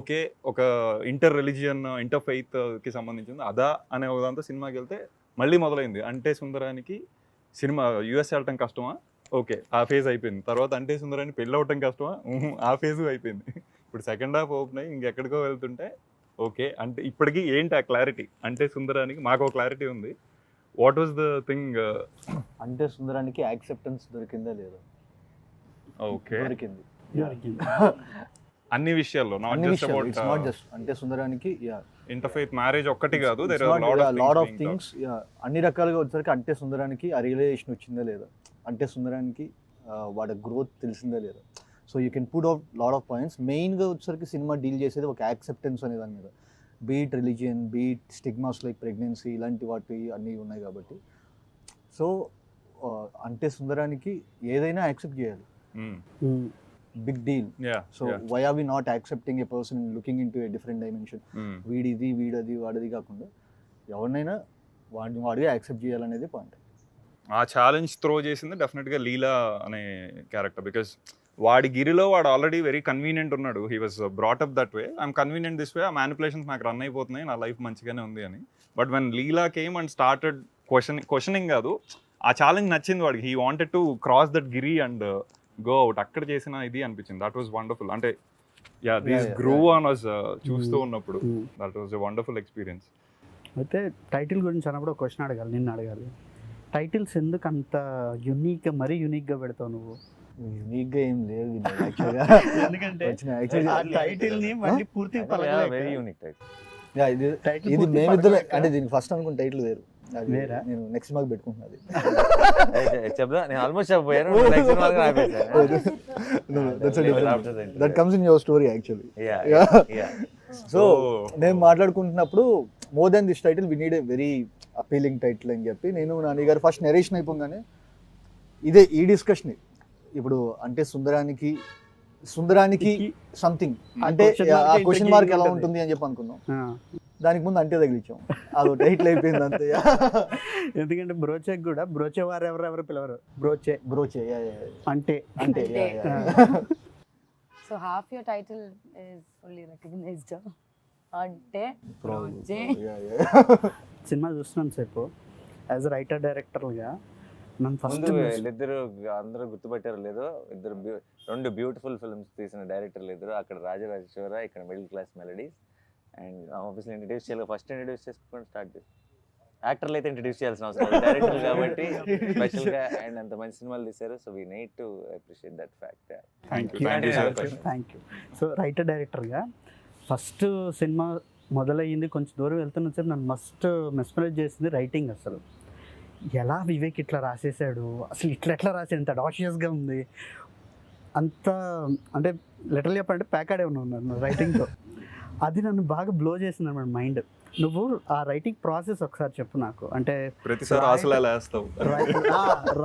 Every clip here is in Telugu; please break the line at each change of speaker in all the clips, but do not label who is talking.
ఓకే. ఒక ఇంటర్ రిలిజియన్, ఇంటర్ ఫెయిత్‌కి సంబంధించింది. అదా అనే ఒక దాంతో సినిమాకెళ్తే మళ్ళీ మొదలైంది. అంటే సుందరానికి సినిమా యూఎస్ వెళ్ళటం కష్టమా? ఓకే. ఆ ఫేజ్ అయిపోయింది. తర్వాత అంటే సుందరానికి పెళ్ళవ్వటం కష్టమా? హుహు. ఆ ఫేజు అయిపోయింది. ఇప్పుడు సెకండ్ హాఫ్ ఓపెన్ అయ్యి ఇంకెక్కడికో వెళ్తుంటే ఓకే. అంటే ఇప్పటికి ఏంటి ఆ క్లారిటీ? అంటే సుందరానికి మాకో క్లారిటీ ఉంది. What was the thing?
అంటే సుందరానికి యాక్సెప్టెన్స్ దొరికిందా లేదా?
ఓకే.
దొరికింది.
అన్ని విషయాల్లో నాట్
అన్ని
జస్ట్
విషయాలు.
అబౌట్
ఇట్స్ నాట్ జస్ట్ అంటే సుందరానికి
ఇంటర్ ఫెయిత్ మ్యారేజ్ ఒక్కటి కాదు. There
it's
are
not
lot
of things. అన్ని రకాలుగా వచ్చేసరికి అంటే సుందరానికి ఆ రియలైజేషన్ వచ్చిందా లేదా? అంటే సుందరానికి వాడి గ్రోత్ తెలిసిందా లేదా? So you can put out lot of points. మెయిన్గా వచ్చేసరికి సినిమా డీల్ చేసేది ఒక యాక్సెప్టెన్స్ అనే దాని మీద. Beat religion, beat stigmas like pregnancy, ఇలాంటి వాటి అన్నీ ఉన్నాయి కాబట్టి. సో అంటే సుందరానికి ఏదైనా యాక్సెప్ట్ చేయాలి. Big deal. So why are we not accepting a person looking into a different dimension? వీడిది వీడది వాడిది కాకుండా ఎవరినైనా వాడిగా యాక్సెప్ట్ చేయాలనేది పాయింట్.
ఆ ఛాలెంజ్ త్రో చేసింది డెఫినెట్గా లీలా అనే క్యారెక్టర్. బికాస్ వాడి గిరిలో వాడు ఆల్రెడీ వెరీ కన్వీనియంట్ ఉన్నాడు. He was brought up that way. I'm convenient this way. ఆ మ్యానిపులేషన్స్ నాకు రన్ అయిపోతున్నాయి, నా లైఫ్ మంచిగానే ఉంది అని. But when Leela came and started questioning కాదు, ఆ ఛాలెంజ్ నచ్చింది వాడికి. He wanted to cross that Giri and go out. అక్కడ చేసిన ఇది అనిపించింది. That was wonderful. అంటే దిస్ గ్రూ ఆన్ అస్ చూస్తూ ఉన్నప్పుడు that was a wonderful experience.
అయితే టైటిల్ గురించి అన్నప్పుడు ఒక క్వశ్చన్ అడగాలి, నిన్ను అడగాలి. టైటిల్స్ ఎందుకు అంత యూనిక్గా, మరీ యూనిక్గా పెడతావు నువ్వు?
యూనిక్గా ఏం లేదు యాక్చువల్గా.
ఎందుకంటే ఆ టైటిల్ని మళ్ళీ పూర్తిగా
వెరీ యూనిక్
టైటిల్. ఇది మేమిద్దరు అంటే దీనికి ఫస్ట్ అనుకున్న టైటిల్ వేరు. నేను నెక్స్ట్ మాకు పెట్టుకుంటున్నది.
చెప్దా, నేను ఆల్మోస్ట్ చెప్పాను.
That comes in your story actually. So నేను మాట్లాడుకుంటున్నప్పుడు more than this title we need a very appealing title అని చెప్పి నేను నాని గారు ఫస్ట్ నెరేషన్ అయిపోగానే ఇదే ఈ డిస్కషన్. ఇప్పుడు అంటే సుందరానికి సంథింగ్ అంటే ఆ క్వశ్చన్ మార్క్ ఎలా ఉంటుంది అని చెప్పి అనుకున్నాం. దానికి ముందు అంటే తగిలిచ్చాం, అది టైటిల్ అయిపోయింది అంతే.
ఎందుకంటే బ్రోచేకి కూడా బ్రోచే వారు ఎవరెవరు పిలవరు, బ్రోచే అంటే.
So half your title is fully recognized. Ante Broche.
Cinema చూస్తున్నాను సేపు యాజ్ రైటర్ డైరెక్టర్గా నన్ను ఫస్ట్
వీళ్ళిద్దరు అందరూ గుర్తుపట్టారు లేదో, రెండు బ్యూటిఫుల్ ఫిల్మ్స్ తీసిన డైరెక్టర్లు ఇద్దరు. అక్కడ రాజరాజేశ్వర, ఇక్కడ middle class melodies. And obviously introduce చేయాలి, ఫస్ట్ ఇంట్రడ్యూస్ చేసుకొని స్టార్ట్ చేసి. యాక్టర్లు అయితే ఇంట్రడ్యూస్ చేయాల్సిన అవసరం లేదు, డైరెక్టర్లు కాబట్టి స్పెషల్గా అండ్ అంత మంచి సినిమాలు తీశారు. So we need to appreciate that fact.
Thank you. So writer డైరెక్టర్గా ఫస్ట్ సినిమా మొదలయ్యింది, కొంచెం దూరం వెళ్తున్న సేపు నన్ను మస్ట్ మెస్మరైజ్ చేసింది రైటింగ్. అసలు ఎలా వివేక్ ఇట్లా రాసేసాడు, అసలు ఎట్లా రాసాడు, ఇంత డాషియస్గా ఉంది, అంత అంటే లిటరల్ చెప్పాలంటే ప్యాకాడే ఉన్నాను రైటింగ్తో. అది నన్ను బాగా బ్లో చేసింది అన్నమాట మైండ్. నువ్వు ఆ రైటింగ్ ప్రాసెస్ ఒకసారి చెప్పు నాకు. అంటే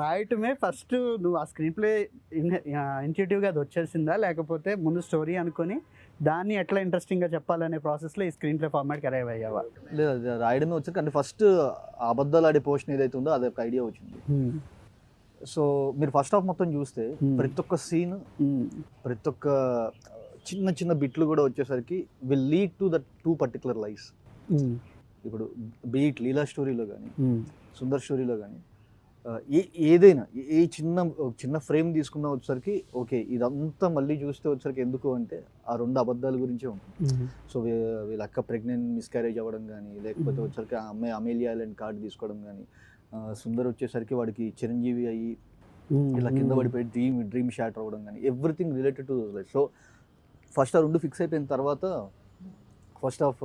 రాయటమే ఫస్ట్ నువ్వు ఆ స్క్రీన్ ప్లే ఇన్స్టిట్యూటివ్గా అది వచ్చేసిందా, లేకపోతే ముందు స్టోరీ అనుకొని దాన్ని ఎట్లా ఇంట్రెస్టింగ్గా చెప్పాలనే ప్రాసెస్లో ఈ స్క్రీన్ ప్లే ఫార్మాట్కి అరైవ్ అయ్యావా?
లేదు, రాయడమే వచ్చాక అంటే ఫస్ట్ అబద్ధాలు ఆడే పోర్షన్ ఏదైతే ఉందో అది ఒక ఐడియా వచ్చింది. సో మీరు ఫస్ట్ హాఫ్ మొత్తం చూస్తే ప్రతి ఒక్క సీన్, ప్రతి ఒక్క చిన్న చిన్న బిట్లు కూడా వచ్చేసరికి will lead to that to particular lives. ఇప్పుడు బీట్ లీలా స్టోరీలో కానీ సుందర్ స్టోరీలో కానీ ఏదైనా ఏ చిన్న ఫ్రేమ్ తీసుకున్నా వచ్చేసరికి ఓకే ఇదంతా మళ్ళీ చూస్తే వచ్చేసరికి ఎందుకు అంటే ఆ రెండు అబద్ధాల గురించే ఉంటుంది. సో వీళ్ళ అక్క ప్రెగ్నెంట్ మిస్క్యారేజ్ అవ్వడం కానీ, లేకపోతే వచ్చేసరికి ఆ అమ్మాయి అమేలియా ఐలాండ్ కార్డు తీసుకోవడం కానీ, సుందర్ వచ్చేసరికి వాడికి చిరంజీవి అయ్యి ఇలా కింద పడిపోయి డ్రీమ్ షాటర్ అవ్వడం కానీ, everything related to life. So first ఆ రెండు ఫిక్స్ అయిపోయిన తర్వాత ఫస్ట్ హాఫ్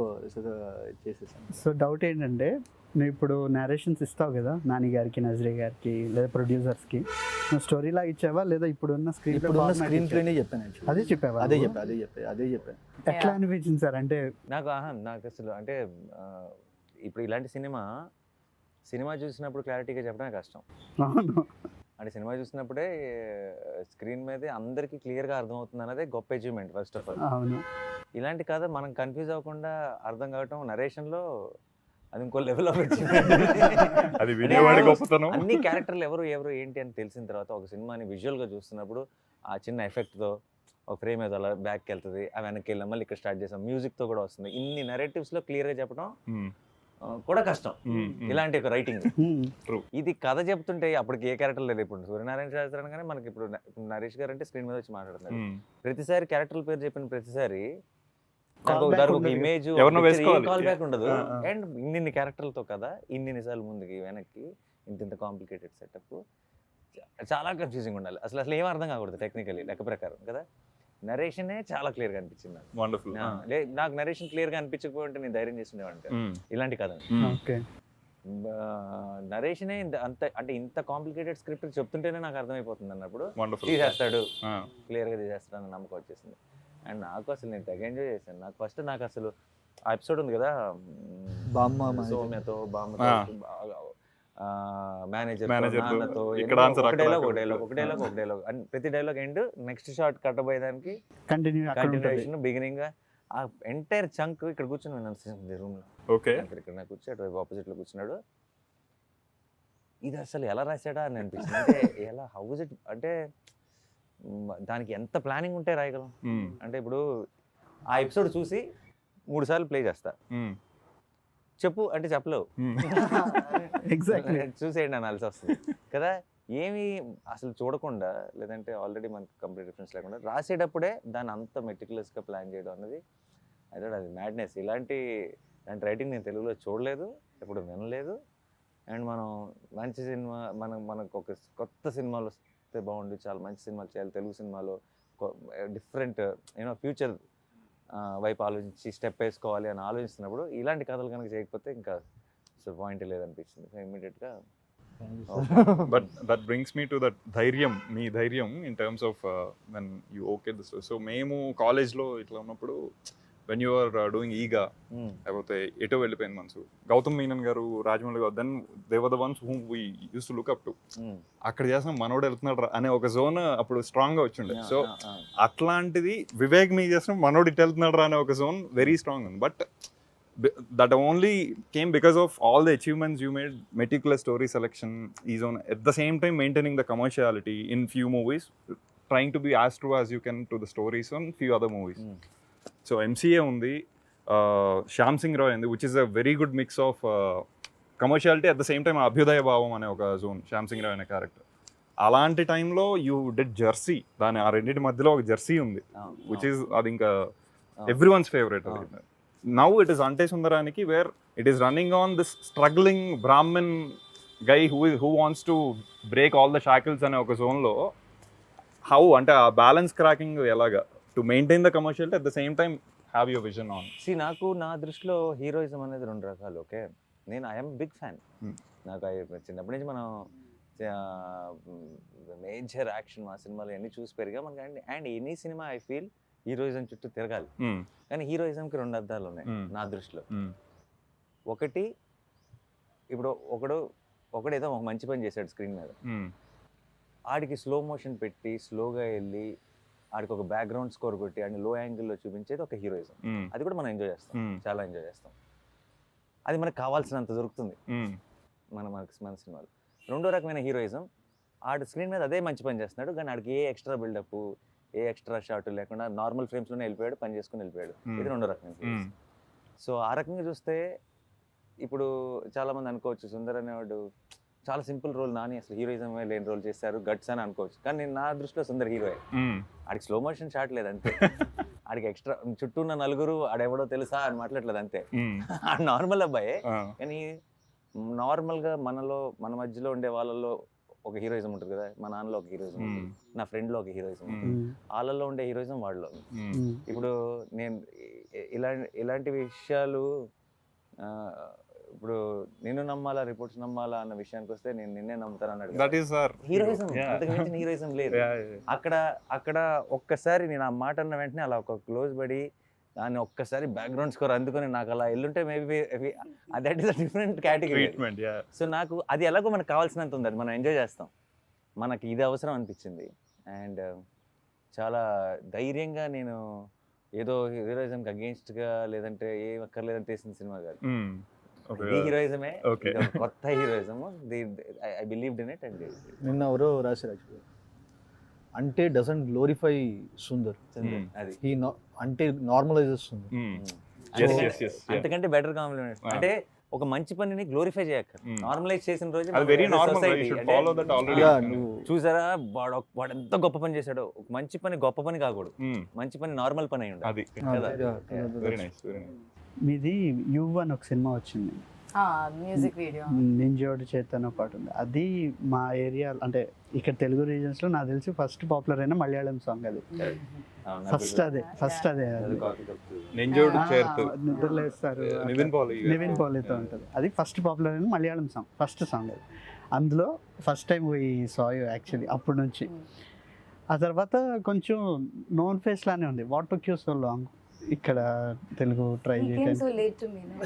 చేసేసాను.
సో డౌట్ ఏంటంటే నువ్వు ఇప్పుడు నేరేషన్స్ ఇస్తావు కదా నాని గారికి, నజరీ గారికి, లేదా ప్రొడ్యూసర్స్కి, నువ్వు స్టోరీలా ఇచ్చావా లేదా ఇప్పుడున్న స్క్రీన్
ప్లేనే చెప్పాను? అదే చెప్పాను.
ఎట్లా అనిపించింది సార్? అంటే
నాకు అసలు అంటే ఇప్పుడు ఇలాంటి సినిమా చూసినప్పుడు క్లారిటీగా చెప్పడం కష్టం. అంటే సినిమా చూసినప్పుడే స్క్రీన్ మీదే అందరికీ క్లియర్గా అర్థమవుతుంది అన్నదే గొప్ప అచీవ్మెంట్ ఫస్ట్ ఆఫ్ ఆల్.
అవును,
ఇలాంటి కథ మనం కన్ఫ్యూజ్ అవ్వకుండా అర్థం కావటం నరేషన్లో అది ఇంకో లెవెల్ ఆఫ్ అచీవ్మెంట్. అన్ని క్యారెక్టర్లు ఎవరు ఏంటి అని తెలిసిన తర్వాత ఒక సినిమాని విజువల్గా చూస్తున్నప్పుడు ఆ చిన్న ఎఫెక్ట్తో ఒక ఫ్రేమ్ ఏదో అలా బ్యాక్కి వెళ్తుంది, ఆ వెనక్కి వెళ్ళాం, మళ్ళీ ఇక్కడ స్టార్ట్ చేసాం, మ్యూజిక్తో కూడా వస్తుంది. ఇన్ని నెరేటివ్స్లో క్లియర్గా చెప్పడం కూడా కష్టం ఇలాంటి ఒక రైటింగ్. ఇది కథ చెప్తుంటే అప్పటికి ఏ క్యారెక్టర్ లేదు. ఇప్పుడు సూర్యనారాయణ శాస్త్రి అనగానే మనకి ఇప్పుడు నరేష్ గారు అంటే స్క్రీన్ మీద వచ్చి మాట్లాడుతున్నారు. ప్రతిసారి క్యారెక్టర్ల పేరు చెప్పిన ప్రతిసారి ఒక ఇమేజ్ కాల్ బ్యాక్ ఉండదు. అండ్ ఇన్ని క్యారెక్టర్లతో కదా, ఇన్ని సార్లు ముందుకి వెనక్కి, ఇంత కాంప్లికేటెడ్ సెటప్, చాలా కన్ఫ్యూజింగ్ ఉండాలి. అసలు ఏం అర్థం కాకూడదు టెక్నికలీ లెక్క ప్రకారం కదా. నరేషనే చాలా క్లియర్గా అనిపించింది నాకు.
వండర్ఫుల్.
నాకు నరేషన్ క్లియర్గా అనిపించకపోతే నేను ధైర్యం చేస్తుండేవాడిని ఇలాంటి కథ. నరేషనే అంత అంటే ఇంత కాంప్లికేటెడ్ స్క్రిప్ట్ చెప్తుంటేనే నాకు అర్థమైపోతుంది అన్నప్పుడు తీసేస్తాడు, క్లియర్గా తీసేస్తాడు అన్న నమ్మకం వచ్చేసింది. అండ్ నాకు అసలు నేను తెగ ఎంజాయ్ చేశాను. నాకు ఫస్ట్ అసలు ఆ ఎపిసోడ్ ఉంది కదా, సౌమ్యతో బామ్మతో మేనేజర్ నాన్నతో, ఒక డైలాగ్ ప్రతి డైలాగ్ ఎండ్ నెక్స్ట్ షాట్ కట్టబోయేదానికి కంటిన్యూషన్ బిగినింగ్ ఆ ఎంటైర్ చంక్ ఇక్కడ కూర్చొని విన్నాను రూమ్ లో. ఇక్కడ నాకు కూర్చో అటువైపు ఆపోజిట్ లో కూర్చున్నాడు. ఇది అసలు ఎలా రాశాడా అని అనిపించింది. అంటే ఎలా హౌ ఇస్ ఇట్ అంటే దానికి ఎంత ప్లానింగ్ ఉంటే రాయగలం. అంటే ఇప్పుడు ఆ ఎపిసోడ్ చూసి 3 సార్లు ప్లే చేస్తా, చెప్పు అంటే చెప్పలేవు, చూసేయండి అనాల్సి వస్తుంది కదా. ఏమి అసలు చూడకుండా, లేదంటే ఆల్రెడీ మనకు కంప్లీట్ రిఫరెన్స్ లేకుండా రాసేటప్పుడే దాన్ని అంత మెటిక్యులస్గా ప్లాన్ చేయడం అన్నది అది మ్యాడ్నెస్. ఇలాంటి రైటింగ్ నేను తెలుగులో చూడలేదు, ఎప్పుడు వినలేదు. అండ్ మనం మంచి సినిమా మనకు ఒక కొత్త సినిమాలు వస్తే బాగుండు, చాలా మంచి సినిమాలు చేయాలి తెలుగు సినిమాలో, డిఫరెంట్ ఫ్యూచర్ వైపు ఆలోచించి స్టెప్ వేసుకోవాలి అని ఆలోచిస్తున్నప్పుడు ఇలాంటి కథలు కనుక చేయకపోతే ఇంకా అసలు పాయింట్ లేదనిపించింది. సో ఇమ్మీడియట్గా
but that brings me to that ధైర్యం, మీ ధైర్యం in terms of when you okay this. So మేము కాలేజ్లో ఇట్లా ఉన్నప్పుడు వెన్ యూ ఆర్ డూయింగ్ ఈగా లేకపోతే ఎటో వెళ్ళిపోయింది మనసు, గౌతమ్ మీనన్ గారు, రాజమౌళి గారు, then they were the ones whom we use to look up to. అక్కడ చేసిన మనోడు వెళ్తున్నాడు అనే ఒక జోన్ అప్పుడు స్ట్రాంగ్ గా వచ్చిండే. సో అట్లాంటిది వివేక్ మీ చేసిన మనోడు ఇటు వెళ్తున్నాడు అనే ఒక జోన్ వెరీ స్ట్రాంగ్ ఉంది. But that only came because of all the achievements you made, meticulous story selection, is on at the same time maintaining the commerciality in few movies, trying to be as true as you can to the stories on few other movies. So MCA undi, Shyam Singh Roy undi, which is a very good mix of commerciality at the same time abhyudaya bhavam ane oka zone Shyam Singh Roy ane character. అలాంటి టైంలో యూ డిడ్ జెర్సీ, దాని ఆ రెండింటి మధ్యలో ఒక జెర్సీ ఉంది which is అది ఇంకా everyone's favorite. Now it is Ante Sundaraniki, where it is running on this struggling Brahmin guy who wants to break all the shackles ane oka zone lo. How ante aa balance cracking elaga to maintain the commerciality at the same time have your vision on.
See, నాకు నా దృష్టిలో హీరోయిజం అనేది 2 రకాలు. ఓకే, నేను ఐఎమ్ బిగ్ ఫ్యాన్. నాకు చిన్నప్పటి నుంచి మనం మేజర్ యాక్షన్ మా సినిమాలు అన్నీ చూసి పెరిగా మనకి. And any cinema I feel heroism చుట్టూ తిరగాలి. కానీ హీరోయిజంకి 2 అర్థాలు ఉన్నాయి నా దృష్టిలో. ఒకటి, ఇప్పుడు ఒకడేదో ఒక మంచి పని చేశాడు స్క్రీన్ మీద, ఆడికి స్లో మోషన్ పెట్టి స్లోగా వెళ్ళి ఆడికి ఒక బ్యాక్గ్రౌండ్ స్కోర్ కొట్టి ఆడిని లో యాంగిల్లో చూపించేది ఒక హీరోయిజం. అది కూడా మనం ఎంజాయ్ చేస్తాం, చాలా ఎంజాయ్ చేస్తాం. అది మనకు కావాల్సినంత దొరుకుతుంది మన సినిమాలు. రెండో రకమైన హీరోయిజం, ఆడు స్క్రీన్ మీద అదే మంచి పని చేస్తున్నాడు కానీ ఆడికి ఏ ఎక్స్ట్రా బిల్డప్, ఏ ఎక్స్ట్రా షాట్ లేకుండా నార్మల్ ఫ్రేమ్స్లోనే వెళ్ళిపోయాడు, పని చేసుకుని వెళ్ళిపోయాడు. ఇది 2 రకమైన. సో ఆ రకంగా చూస్తే ఇప్పుడు చాలామంది అనుకోవచ్చు సుందర్ అనేవాడు చాలా సింపుల్ రోల్, నాని అసలు హీరోయిజం లేని రోల్ చేశారు, గట్స్ అని అనుకోవచ్చు. కానీ నేను నా దృష్టిలో సుందర్ హీరోయే. ఆడికి స్లో మోషన్ షాట్ లేదు అంతే, ఆడికి ఎక్స్ట్రా చుట్టూ ఉన్న నలుగురు ఆడెవడో తెలుసా అని మాట్లాడలేదు అంతే. ఆడు నార్మల్ అబ్బాయే, కానీ నార్మల్గా మన మధ్యలో ఉండే వాళ్ళలో ఒక హీరోయిజం ఉంటుంది కదా. మా నాన్నలో ఒక హీరోయిజం ఉంటుంది, నా ఫ్రెండ్లో ఒక హీరోయిజం ఉంటుంది, వాళ్ళల్లో ఉండే హీరోయిజం వాళ్ళలో. ఇప్పుడు నేను ఇలాంటి విషయాలు ఇప్పుడు నిన్ను నమ్మాలా రిపోర్ట్స్ నమ్మాలా అన్న విషయానికి వస్తే నేను నిన్నే నమ్ముతాను అన్నాడు. హీరోయిజం, అంతకు మించిన హీరోయిజం లేదు అక్కడ. ఒక్కసారి నేను ఆ మాట అన్న వెంటనే అలా ఒక క్లోజ్ పడి దాన్ని ఒక్కసారి బ్యాక్గ్రౌండ్ స్కోర్ అందుకొని నాకు అలా ఎల్లుంటే maybe that is a different category. So నాకు అది ఎలాగో మనకు కావాల్సినంత ఉంది, అది మనం ఎంజాయ్ చేస్తాం. మనకి ఇది అవసరం అనిపించింది. అండ్ చాలా ధైర్యంగా నేను ఏదో హీరోయిజంకి అగేన్స్ట్గా లేదంటే ఏ అక్కర్లేదని తీసిన సినిమా కాదు, ఈ హీరోయిజమే, కొత్త heroism. I believed in it. And
నిన్న ఎవరో రాశారు, అంటే డజంట్ గ్లోరిఫై సుందర్,
అది
ఈ అంటే నార్మలైజెస్ సుందర్.
అంతకంటే బెటర్ కాంప్లిమెంట్. అంటే ఒక మంచి పనిని గ్లోరిఫై చేయక నార్మలైజ్ చేసిన రోజు
అది very normal, you should follow that already.
చూసారా వాడు ఎంత గొప్ప పని చేశాడో. ఒక మంచి పని గొప్ప పని కాకూడదు, మంచి పని నార్మల్ పని అయి ఉండాలి.
అది వెరీ నైస్, వెరీ నైస్.
మీది యువ్ అని ఒక సినిమా వచ్చింది,
మ్యూజిక్ వీడియో
నింజోడి చేతన పాటు ఉంది. అది మా ఏరియా అంటే ఇక్కడ తెలుగు రీజన్స్ లో నాకు తెలిసి ఫస్ట్ పాపులర్ అయిన మలయాళం సాంగ్ అది. ఫస్ట్ అదే
నెంజోడు చేర్తు
నిద్రలేస్తారు నివిన్ పాలీతో ఉంటుంది. అది ఫస్ట్ పాపులర్ అయిన మలయాళం సాంగ్, ఫస్ట్ సాంగ్ అది. అందులో ఫస్ట్ టైం ఈ సాయ్ యాక్చువల్లీ అప్పటి నుంచి. ఆ తర్వాత కొంచెం నోన్ ఫేస్ లానే ఉంది. What took you so long ఇక్కడ తెలుగు ట్రై చేయడానికి?
so late to me, no?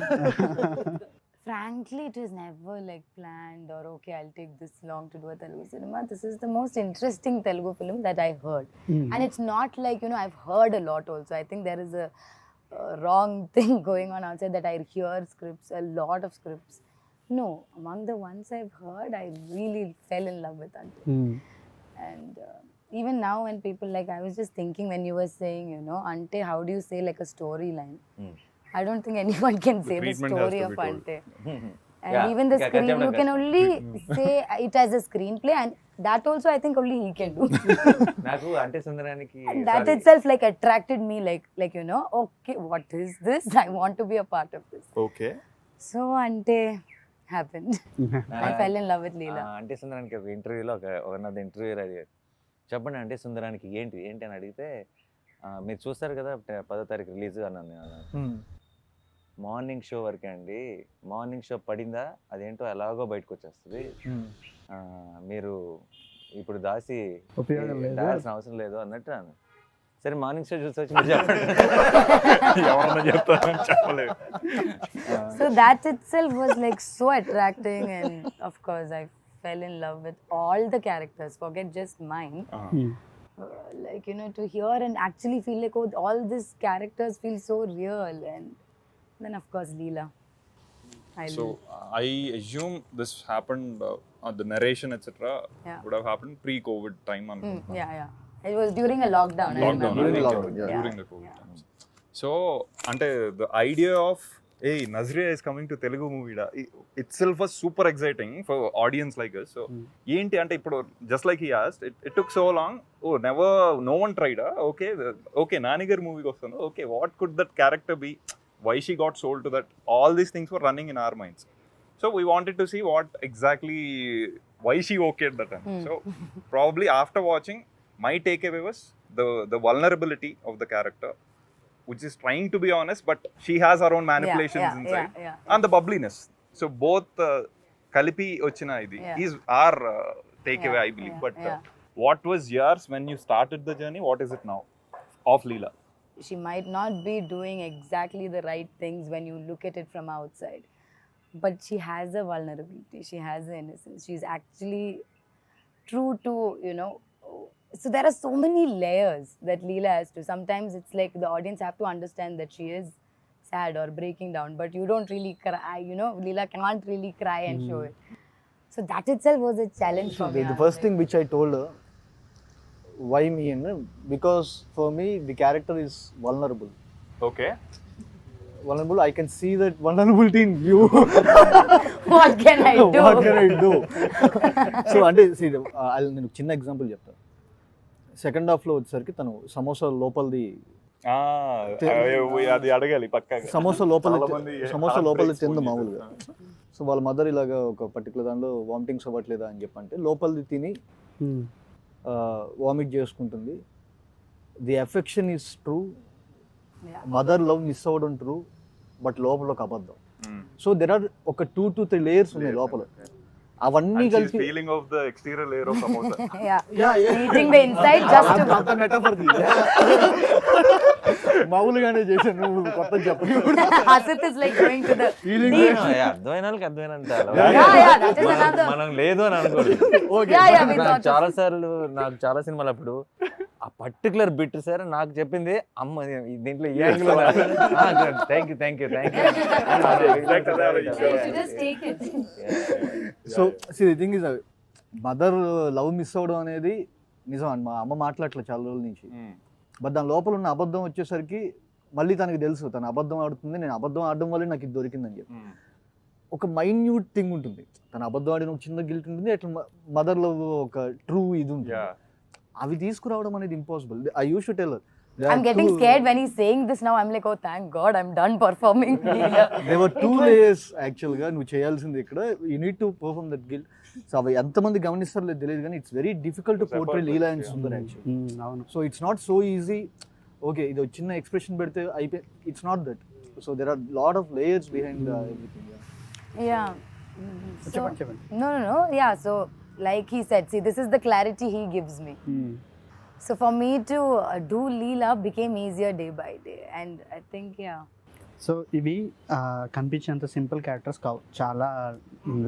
Frankly, it was never like planned or okay, I'll take this long to do a Telugu cinema. This is the most interesting Telugu film that I heard. And it's not like, you know, I've heard a lot also. I think there is a wrong thing going on outside that I hear scripts, a lot of scripts. No, among the ones I've heard, I really fell in love with Ante. And even now when people like, I was just thinking when you were saying, you know, Ante, how do you say like a storyline? I don't think anyone can say the story of Ante. And even the screen, you can only say it as a screenplay, and that also I think only he can do.
నాకు Ante Sundaraniki
that itself like attracted me, like you know, okay, what is this? I want to be a part of this.
Okay.
So Ante happened. I fell in love with Leela.
Ante Sundaraniki ఒక ఇంటర్వ్యూలో ఒక ఇంటర్వ్యూర్ అడిగారు, చెప్పండి Ante Sundaraniki ఏంటి అని అడిగితే, మీరు చూస్తారు కదా 10వ తారీఖు రిలీజ్ అన్నాను. మార్నింగ్ షో వరకే అండి, మార్నింగ్ షో పడిందా అదేంటో ఎలాగో బయటకు వచ్చేస్తుంది, మీరు ఇప్పుడు దాసి దాల్సిన అవసరం లేదు అన్నట్టు అన్న. సరే మార్నింగ్ షో చూసి వచ్చి
చెప్పలేదు.
So that itself was like so attracting, and of course I fell in love with all the characters, forget just mine. Like, you know, to hear and actually feel like, oh, all these characters feel so real. And then of course Leela.
I assume this happened the narration etc. would have happened pre-COVID time.
Yeah. It was during a lockdown.
During the COVID times. So ante the idea of hey, Nazriya is coming to Telugu movie itself was super exciting for audience like us. So enti ante ippudu just like he asked, it took so long. Oh, no one tried. Okay, Nani gar movie ki vastanu. Okay, what could that character be? Why she got sold to that? All these things were running in our minds. So we wanted to see what exactly, why she okayed that time. So probably after watching, my takeaway was the vulnerability of the character, which is trying to be honest, but she has her own manipulations inside. And the bubbliness. So both Kalipi ochina idi is our takeaway, I believe. But what was yours when you started the journey? What is it now of Leela?
She might not be doing exactly the right things when you look at it from outside, but she has a vulnerability, she has an innocence, she's actually true to, you know. So there are so many layers that Leela has to. Sometimes it's like the audience have to understand that she is sad or breaking down, but you don't really cry, you know. Leela can't really cry and show it. So that itself was a challenge for me.
The first thing which I told her, why me, and because for me the character is vulnerable.
Okay.
Vulnerable, I can see that vulnerability in you.
What can I do?
What can I do? So ante see, I'll నేను చిన్న ఎగ్జాంపుల్ చెప్తా. సెకండ్ హాఫ్ లో వచ్చేసరికి తను సమోసా లోపలిది
అది అడగాలి పక్కాగా.
సమోసా లోపలిది తింది మామూలుగా. సో వాళ్ళ మదర్ ఇలాగా ఒక పర్టికులర్ దానిలో వామిటింగ్స్ అవ్వట్లేదా అని చెప్పంటే లోపలిది తిని వామిట్ చేసుకుంటుంది. The affection is true, mother love miss అవ్వడం ట్రూ, బట్ లోపల ఒక అబద్ధం. సో దెర్ ఆర్ ఒక 2 to 3 layers ఉన్నాయి లోపల. అవన్నీ కలిపి
feeling of the exterior layer of samosa.
Eating the inside just to
అంత మెటాఫర్ మామూలుగానే చేశాను, నువ్వు కొత్త చెప్పు.
Asit is like going to the
అర్థమైన వాళ్ళకి అర్థమైనంత
that is another.
మనం లేదు అని అనుకోండి. నాకు చాలా సార్లు, నాకు చాలా సినిమాలు అప్పుడు ఆ పర్టికులర్ బిట్ సార్ నాకు చెప్పింది, అమ్మ దీంట్లో ఈ angle. Thank you
Just take it.
So the thing is, mother love miss అవ్వడం అనేది నిజం అండి, మా అమ్మ మాట్లాడట్లేదు చాలా రోజుల నుంచి. బట్ దాని లోపల ఉన్న అబద్ధం వచ్చేసరికి మళ్ళీ తనకి తెలుసు తను అబద్ధం ఆడుతుంది, నేను అబద్ధం ఆడడం వల్లే నాకు ఇది దొరికిందని చెప్పి. ఒక మైన్యూట్ థింగ్ ఉంటుంది, తను అబద్ధం ఆడిన ఒక చిన్న గిల్ట్ ఉంటుంది, అట్లా మదర్ లవ్ ఒక ట్రూ ఇది ఉంటుంది. అవి తీసుకురావడం అనేది impossible. I use to tell
I'm getting scared when he's saying this now. I'm like, oh, thank God, I'm done performing.
There were 2 layers actually గా నువ్వు చేయాల్సింది ఇక్కడ. You need to perform that guilt. So అవి ఎంతమంది గమనిస్తారో లేదు తెలియదు కానీ it's very difficult to portray Leela and Sundar actually.
అవును.
So it's not so easy. Okay ఇది ఒక చిన్న ఎక్స్ప్రెషన్ పెడితే అయిపోయి, it's not that. So there are lot of layers behind everything.
Yeah. So,
చెప్పండి.
no. Yeah, so like he said, see, this is the clarity he gives me. So for me to do Leela became easier day by day, and I think
so ఇవి కనిపించేంత సింపుల్ క్యారెక్టర్స్ కావు, చాలా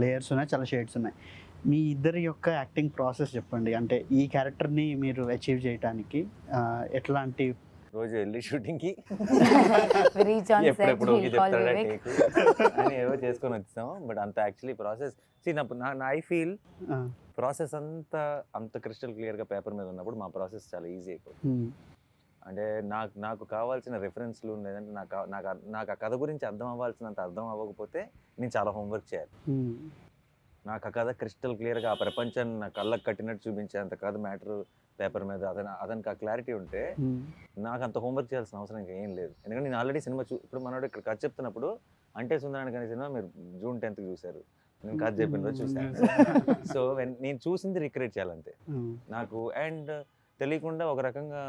లేయర్స్ ఉన్నాయి, చాలా షేడ్స్ ఉన్నాయి. మీ ఇద్దరి యొక్క యాక్టింగ్ ప్రాసెస్ చెప్పండి. అంటే ఈ క్యారెక్టర్ని మీరు అచీవ్ చేయడానికి ఎట్లాంటి
రోజు వెళ్ళి షూటింగ్కి
we reach on set,
ఎప్పుడెప్పుడు
he'll
ఓకే
call
చెప్తాడా
Vivek.
టేక్ అని ఏవో చేసుకొని వచ్చాము. బట్ అంత actually process I feel process అంత క్రిస్టల్ క్లియర్గా పేపర్ మీద ఉన్నప్పుడు మా ప్రాసెస్ చాలా ఈజీ అయిపోతుంది. అంటే నాకు కావాల్సిన రెఫరెన్స్లు లేదంటే నాకు ఆ కథ గురించి అర్థం అవ్వాల్సినంత అర్థం అవ్వకపోతే నేను చాలా హోంవర్క్ చేయాలి. నాకు ఆ కథ క్రిస్టల్ క్లియర్గా ఆ ప్రపంచాన్ని నా కళ్ళకు కట్టినట్టు చూపించేంత కథ మ్యాటర్ పేపర్ మీద అతనికి ఆ క్లారిటీ ఉంటే నాకు అంత హోంవర్క్ చేయాల్సిన అవసరం ఇంకా ఏం లేదు. ఎందుకంటే నేను ఆల్రెడీ సినిమా ఇప్పుడు మనోడు ఇక్కడ కథ చెప్తున్నప్పుడు అంటే సుందరానికి అనే సినిమా మీరు June 10th చూశారు, నేను కథ చెప్పిన రోజు చూశాను. సో నేను చూసింది రిక్రియేట్ చేయాలంతే నాకు. అండ్ తెలియకుండా ఒక రకంగా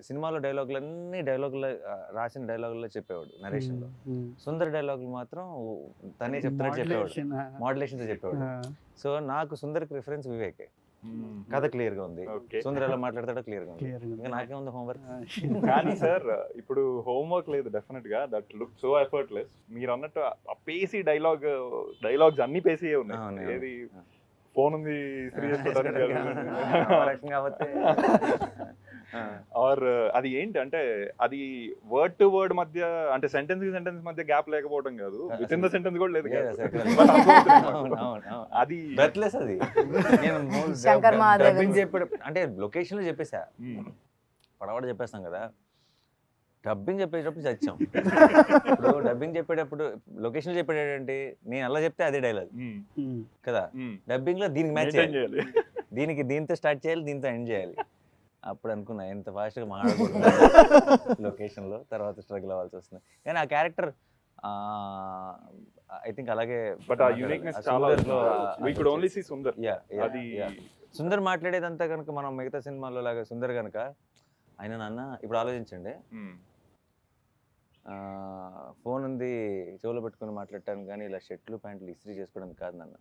సినిమాలో డైలాగులన్నీ రాసిన డైలాగుల్లో చెప్పేవాడు నరేషన్లో. సుందర్ డైలాగులు మాత్రం తనే చెప్తున్నట్టు చెప్పేవాడు, మోడ్యులేషన్తో చెప్పేవాడు. సో నాకు సుందర్కి రిఫరెన్స్ వివేకే. కథ క్లియర్ గా ఉంది, సుందర్ ఎలా మాట్లాడతాడో క్లియర్ గా ఉంది. ఇంకా నాకే ఉంది హోంవర్క్.
కానీ సార్ ఇప్పుడు హోంవర్క్ లేదు డెఫినెట్ గా. That look so effortless. మీరు అన్నట్టు ఆ పేసీ డైలాగ్స్ అన్ని పేసీ ఉన్నాయి. ఏది ఫోన్ ఉంది ఆర్ అది ఏంటి అంటే అది వర్డ్ టు వర్డ్ మధ్య అంటే సెంటెన్స్ కి సెంటెన్స్ మధ్య గ్యాప్ లేకపోవడం కాదు, విత్ ఇన్ ద సెంటెన్స్ కూడా లేదు. అది
బ్రెత్లెస్. అది నేను డబ్బింగ్ చెప్పేటప్పుడు అంటే లొకేషన్ లో చెప్పేసా, పడవడ చెప్పేస్తాం కదా. డబ్బింగ్ చెప్పేటప్పుడు చచ్చాం. ఇప్పుడు డబ్బింగ్ చెప్పేటప్పుడు లొకేషన్ చెప్పేటంటే నేను అలా చెప్తే అదే డైలాగ్ కదా. డబ్బింగ్ లో దీనికి మ్యాచ్ చేయాలి, దీంతో స్టార్ట్ చేయాలి, దీంతో ఎండ్ చేయాలి. అప్పుడు అనుకున్నా ఎంత ఫాస్ట్గా మాట్లాడకూడదు లొకేషన్లో, తర్వాత స్ట్రగుల్ అవ్వాల్సి వస్తుంది. కానీ ఆ క్యారెక్టర్ ఐ థింక్ అలాగే.
బట్ ఆ యూనిక్నెస్ చాలా we could only see Sundar.
అది సుందర్ మాట్లాడేదంతా కనుక మనం మిగతా సినిమాల్లో లాగా సుందర్ కనుక ఆయన నాన్న ఇప్పుడు ఆలోచించండి, ఫోన్ ఉంది చెవులో పెట్టుకుని మాట్లాడటానికి కానీ ఇలా షర్ట్లు ప్యాంట్లు ఇస్త్రీ చేసుకోవడానికి కాదు నాన్న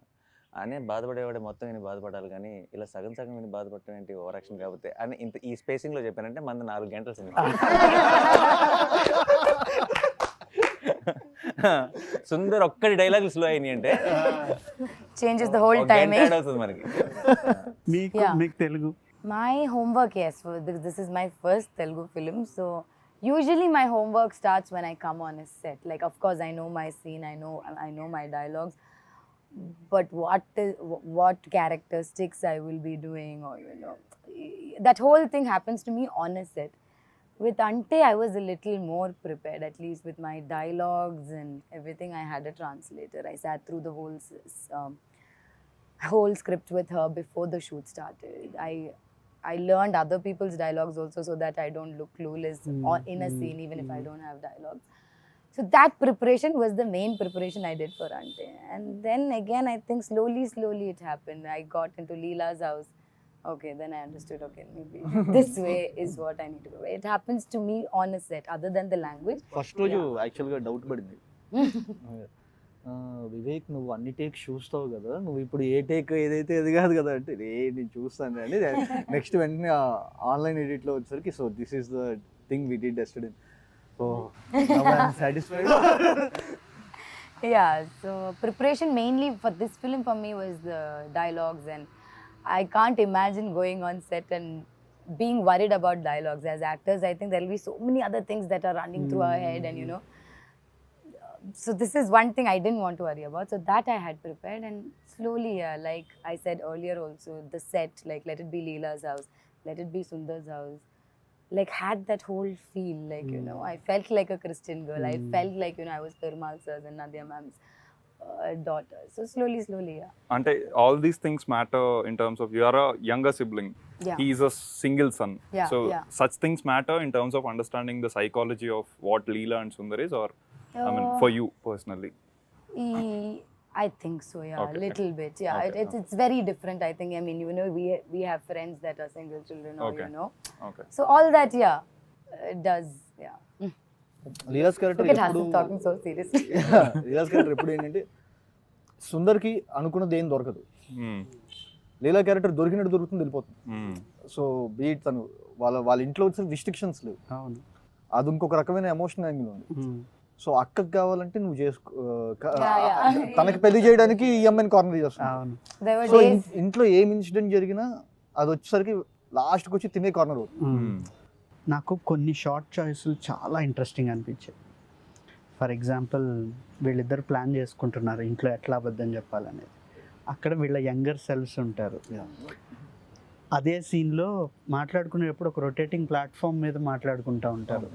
అనే బాధపడేవాడే మొత్తం విని బాధపడాలి, కానీ ఇలా సగం విని బాధపడటం ఏంటి ఓవర్ యాక్షన్ కాకపోతే అని ఇంత ఈ స్పేసింగ్ లో చెప్పానంటే మన 4 గంటల సినిమా. సుందర్ ఒక్కడి డైలాగులు స్లో అయినాయి అంటే
changes the whole timing.
అవుతుంది మనకి.
మీకు Telugu
My homework, yes, this is my first Telugu film, so usually my homework starts when I come on a set. Like, of course I know my scene, I know my dialogues, but what characteristics I will be doing, or that whole thing happens to me on a set. With Ante I was a little more prepared, at least with my dialogues and everything. I had a translator. I sat through the whole script with her before the shoot started. I learned other people's dialogues also, so that I don't look clueless in a scene even if I don't have dialogues. So that preparation was the main preparation I did for Ante. And then again I think slowly it happened. I got into Leela's house. Okay, then I understood, okay, maybe this way is what I need to do. It happens to me on a set, other than the language.
First రోజు యాక్చువల్గా డౌట్ పడింది, వివేక్ నువ్వు అన్ని టేక్ చూస్తావు కదా, నువ్వు ఇప్పుడు ఏ టేక్ ఏదైతే అది కాదు కదా అంటే నేను చూస్తాను అండి. నెక్స్ట్ వెంటనే ఆన్లైన్ ఎడిట్లో వచ్చేసరికి so this is the thing we did yesterday. So I'm satisfied.
Yeah, so preparation mainly for this film for me was the dialogues, and I can't imagine going on set and being worried about dialogues. As actors, I think there will be so many other things that are running through our head, and so this is one thing I didn't want to worry about. So that I had prepared, and slowly, yeah, like I said earlier also, the set, like let it be Leela's house, let it be Sundar's house, like had that whole feel, like, you know, I felt like a Christian girl. I felt like, you know, I was Perumal sir's and Nazriya ma'am's daughter. So slowly, yeah.
Ante, all these things matter in terms of you are a younger sibling.
Yeah.
He is a single son.
Yeah,
So
yeah.
such things matter in terms of understanding the psychology of what Leela and Sundar is, or I mean, for you personally.
I think so, yeah,
Okay.
a little bit, yeah.
Okay.
It's very different, I think. I mean, you know, we have friends that are single children, or
Okay.
you know,
Okay.
so all that, yeah, it does, yeah.
Leela's character
Look at
ఎప్పుడు
Hasan talking so seriously.
Leela's character ఎప్పుడు ఏంటంటే సుందర్కి అనుకున్నది ఏం దొరకదు,
Hmm.
లీలా క్యారెక్టర్ దొరికినట్టు దొరుకుతుంది వెళ్ళిపోతుంది.
Hmm.
సో బీట్ తను వాళ్ళ ఇంట్లో వచ్చిన రిస్ట్రిక్షన్స్ లేవు,
అవును.
అది ఇంకొక రకమైన ఎమోషన్ యాంగిల్ ఉంది. సో అక్కకి కావాలంటే నువ్వు చేసుకో,
Yeah.
తనకి పెళ్లి చేయడానికి ఈ అమ్మాయిని కార్నర్ చేస్తాను.
అవును.
There were
so
days.
ఇంట్లో ఏం ఇన్సిడెంట్ జరిగినా అది వచ్చేసరికి లాస్ట్కి వచ్చి తినే కార్నర్ అవుతుంది.
నాకు కొన్ని షార్ట్ చాయిస్లు చాలా ఇంట్రెస్టింగ్ అనిపించాయి. ఫర్ ఎగ్జాంపుల్, వీళ్ళిద్దరు ప్లాన్ చేసుకుంటున్నారు ఇంట్లో ఎట్లా అబద్ధం చెప్పాలనేది. అక్కడ వీళ్ళ యంగర్ సెల్ఫ్స్ ఉంటారు. అదే సీన్లో మాట్లాడుకునేటప్పుడు ఒక రొటేటింగ్ ప్లాట్ఫామ్ మీద మాట్లాడుకుంటూ ఉంటారు.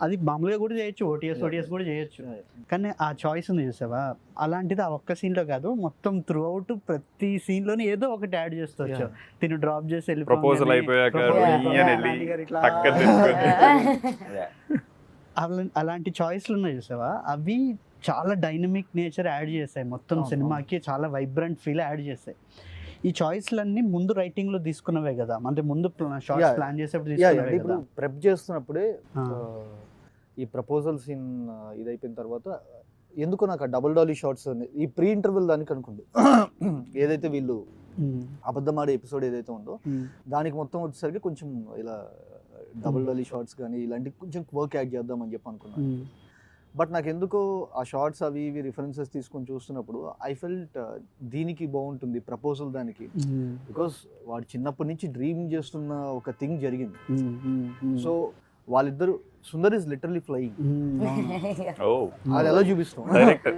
అది మామూలుగా కూడా చేయొచ్చు, ఓటీఎస్ కూడా చేయొచ్చు. కానీ ఆ చాయిస్ ఉంది చూసావా, అలాంటిది ఆ ఒక్క సీన్లో కాదు, మొత్తం త్రూ అవుట్ ప్రతి సీన్లోనే ఏదో ఒకటి యాడ్ చేస్తూ వచ్చావు. తిను డ్రాప్ చేసి
ప్రపోజల్ అయిపోయాక
అలాంటి చాయిస్లు ఉన్నాయి చూసావా, అవి చాలా డైనమిక్ నేచర్ యాడ్ చేస్తాయి, మొత్తం సినిమాకి చాలా వైబ్రెంట్ ఫీల్ యాడ్ చేస్తాయి. ఈ చాయిస్లన్నీ ముందు రైటింగ్లో తీసుకున్నవే కదా, అంటే ముందు షార్ట్స్ ప్లాన్ చేసేప్పుడు తీసుకున్నవే
ఇప్పుడు
కదా.
ప్రెప్ చేస్తున్నప్పుడే ఈ ప్రపోజల్ సీన్ ఇది అయిపోయిన తర్వాత ఎందుకో నాకు ఆ డబుల్ డాలీ షార్ట్స్ ఈ ప్రీ ఇంటర్వెల్ దానికి అనుకోండి, ఏదైతే వీళ్ళు అబద్ధమాడే ఎపిసోడ్ ఏదైతే ఉందో దానికి మొత్తం వచ్చేసరికి కొంచెం ఇలా డబుల్ డాలీ షార్ట్స్ కానీ ఇలాంటి కొంచెం వర్క్ యాడ్ చేద్దామని చెప్పి అనుకున్నాను. బట్ నాకు ఎందుకో ఆ షార్ట్స్ అవి ఇవి రిఫరెన్సెస్ తీసుకొని చూస్తున్నప్పుడు ఐ ఫెల్ట్ దీనికి బాగుంటుంది ప్రపోజల్ దానికి, బికాస్ వాడు చిన్నప్పటి నుంచి డ్రీమ్ చేస్తున్న ఒక థింగ్ జరిగింది. సో వాళ్ళిద్దరు, Sundar is literally flying,
Oh.
అది ఎలా చూపిస్తాం,
Director.